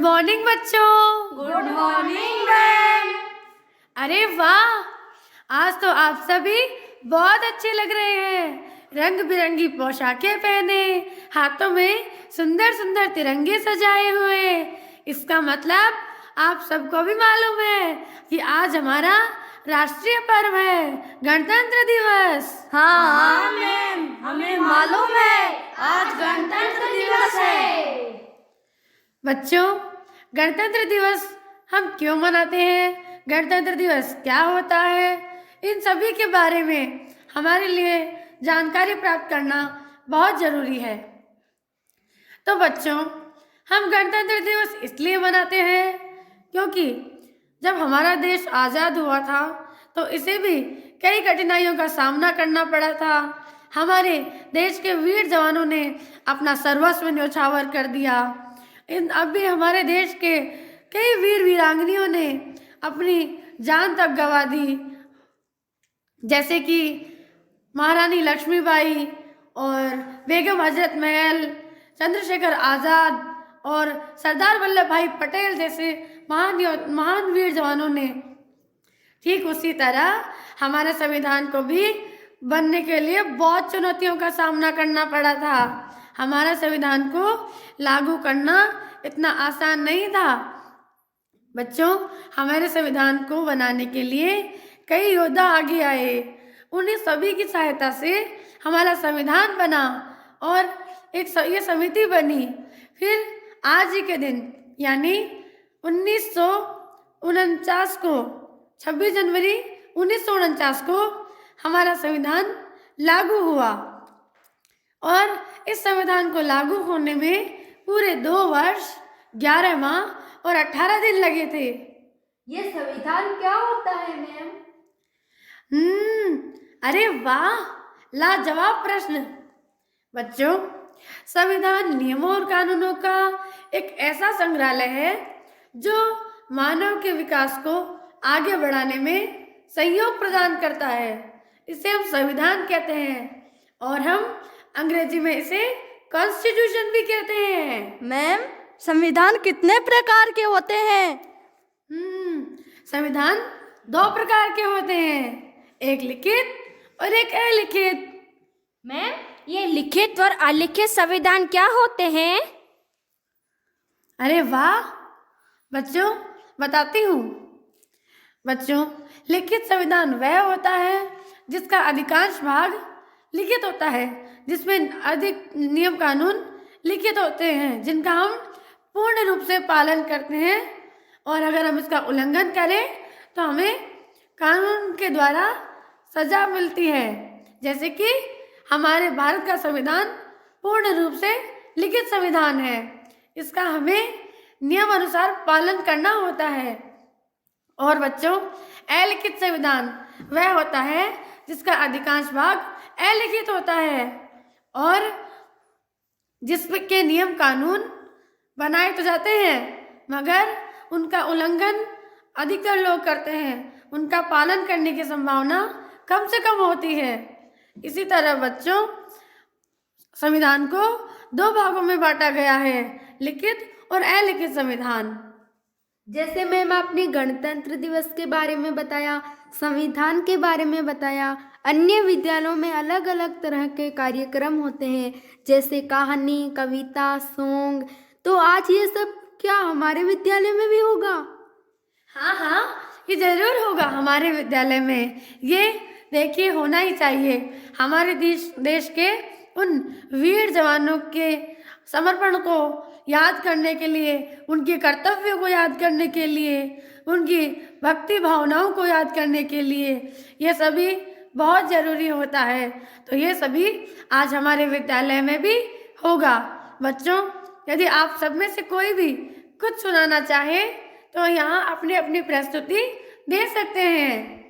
Morning बच्चों। Good morning ma'am. अरे वाह, आज तो आप सभी बहुत अच्छे लग रहे हैं। रंग बिरंगी पोशाकें पहने, हाथों में सुंदर सुंदर तिरंगे सजाए हुए। इसका मतलब आप सबको भी मालूम है कि आज हमारा राष्ट्रीय पर्व है, गणतंत्र दिवस। हाँ मैम, हमें मालूम है आज गणतंत्र दिवस है। बच्चों, गणतंत्र दिवस हम क्यों मनाते हैं, गणतंत्र दिवस क्या होता है, इन सभी के बारे में हमारे लिए जानकारी प्राप्त करना बहुत ज़रूरी है। तो बच्चों, हम गणतंत्र दिवस इसलिए मनाते हैं क्योंकि जब हमारा देश आज़ाद हुआ था तो इसे भी कई कठिनाइयों का सामना करना पड़ा था। हमारे देश के वीर जवानों ने अपना सर्वस्व न्यौछावर कर दिया। अब भी हमारे देश के कई वीर वीरांगनाओं ने अपनी जान तक गंवा दी, जैसे कि महारानी लक्ष्मीबाई और बेगम हजरत महल, चंद्रशेखर आज़ाद और सरदार वल्लभ भाई पटेल जैसे महान वीर जवानों ने। ठीक उसी तरह हमारे संविधान को भी बनने के लिए बहुत चुनौतियों का सामना करना पड़ा था। हमारा संविधान को लागू करना इतना आसान नहीं था। बच्चों, हमारे संविधान को बनाने के लिए कई योद्धा आगे आए। उन्हीं सभी की सहायता से हमारा संविधान बना और ये समिति बनी। फिर आज ही के दिन यानी 1949 को 26 जनवरी 1949 को हमारा संविधान लागू हुआ और इस संविधान को लागू होने में पूरे 2 वर्ष 11 माह और 18 दिन लगे थे। ये संविधान क्या होता है मैम? अरे वाह, लाजवाब प्रश्न। बच्चों, संविधान नियमों और कानूनों का एक ऐसा संग्रहालय है जो मानव के विकास को आगे बढ़ाने में सहयोग प्रदान करता है। इसे हम संविधान कहते हैं और हम अंग्रेजी में इसे कॉन्स्टिट्यूशन भी कहते हैं। मैम, संविधान कितने प्रकार के होते हैं? संविधान 2 प्रकार के होते हैं, एक लिखित और एक अलिखित। मैम, ये लिखित और अलिखित संविधान क्या होते हैं? अरे वाह बच्चों, बताती हूँ। बच्चों, लिखित संविधान वह होता है जिसका अधिकांश भाग लिखित होता है, जिसमें अधिक नियम कानून लिखित होते हैं जिनका हम पूर्ण रूप से पालन करते हैं, और अगर हम इसका उल्लंघन करें तो हमें कानून के द्वारा सजा मिलती है। जैसे कि हमारे भारत का संविधान पूर्ण रूप से लिखित संविधान है, इसका हमें नियम अनुसार पालन करना होता है। और बच्चों, अलिखित संविधान वह होता है जिसका अधिकांश भाग अलिखित होता है और जिसके नियम कानून बनाए तो जाते हैं मगर उनका उल्लंघन अधिकतर लोग करते हैं, उनका पालन करने की संभावना कम से कम होती है। इसी तरह बच्चों, संविधान को 2 भागों में बांटा गया है, लिखित और अलिखित संविधान। जैसे मैम आपने गणतंत्र दिवस के बारे में बताया, संविधान के बारे में बताया, अन्य विद्यालयों में अलग अलग तरह के कार्यक्रम होते हैं, जैसे कहानी, कविता, सॉन्ग। तो आज ये सब क्या हमारे विद्यालय में भी होगा? हाँ, ये जरूर होगा हमारे विद्यालय में। ये देखिए, होना ही चाहिए। हमारे देश के उन वीर जवानों के समर्पण को याद करने के लिए, उनके कर्तव्यों को याद करने के लिए, उनकी भक्ति भावनाओं को याद करने के लिए ये सभी बहुत ज़रूरी होता है। तो ये सभी आज हमारे विद्यालय में भी होगा। बच्चों, यदि आप सब में से कोई भी कुछ सुनाना चाहे तो यहाँ अपनी अपनी प्रस्तुति दे सकते हैं।